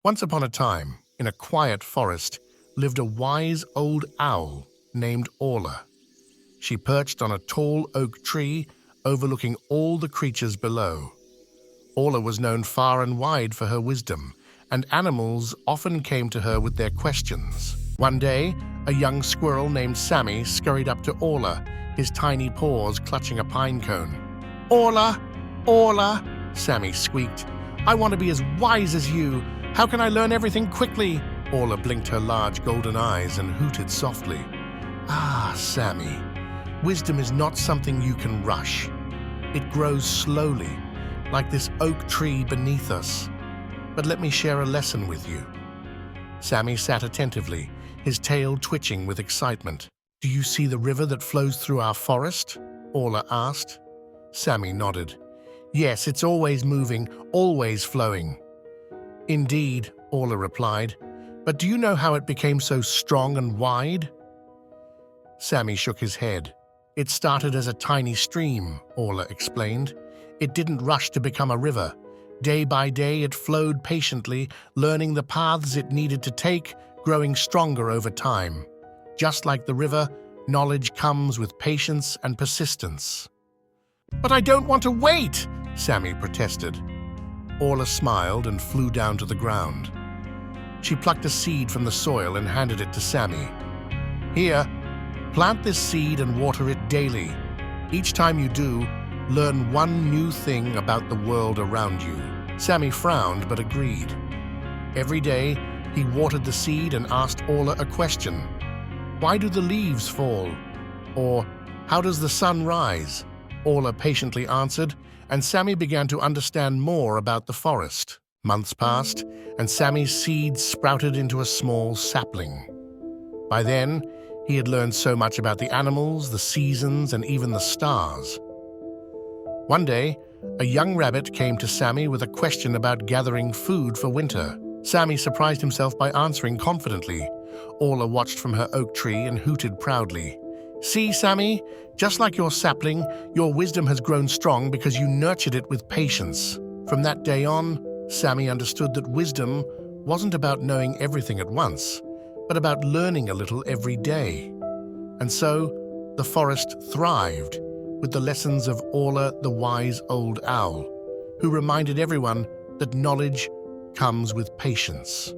Once upon a time, in a quiet forest, lived a wise old owl named Orla. She perched on a tall oak tree overlooking all the creatures below. Orla was known far and wide for her wisdom, and animals often came to her with their questions. One day, a young squirrel named Sammy scurried up to Orla, his tiny paws clutching a pine cone. "Orla! Orla!" Sammy squeaked. "I want to be as wise as you. How can I learn everything quickly?" Orla blinked her large golden eyes and hooted softly. "Ah, Sammy, wisdom is not something you can rush. It grows slowly, like this oak tree beneath us. But let me share a lesson with you." Sammy sat attentively, his tail twitching with excitement. "Do you see the river that flows through our forest?" Orla asked. Sammy nodded. "Yes, it's always moving, always flowing." "Indeed," Orla replied. "But do you know how it became so strong and wide?" Sammy shook his head. "It started as a tiny stream," Orla explained. "It didn't rush to become a river. Day by day it flowed patiently, learning the paths it needed to take, growing stronger over time. Just like the river, knowledge comes with patience and persistence." "But I don't want to wait," Sammy protested. Orla smiled and flew down to the ground. She plucked a seed from the soil and handed it to Sammy. "Here, plant this seed and water it daily. Each time you do, learn one new thing about the world around you." Sammy frowned but agreed. Every day, he watered the seed and asked Orla a question. "Why do the leaves fall?" Or, "How does the sun rise?" Orla patiently answered, and Sammy began to understand more about the forest. Months passed, and Sammy's seeds sprouted into a small sapling. By then, he had learned so much about the animals, the seasons, and even the stars. One day, a young rabbit came to Sammy with a question about gathering food for winter. Sammy surprised himself by answering confidently. Orla watched from her oak tree and hooted proudly. "See, Sammy, just like your sapling, your wisdom has grown strong because you nurtured it with patience." From that day on, Sammy understood that wisdom wasn't about knowing everything at once, but about learning a little every day. And so, the forest thrived with the lessons of Orla the wise old owl, who reminded everyone that knowledge comes with patience.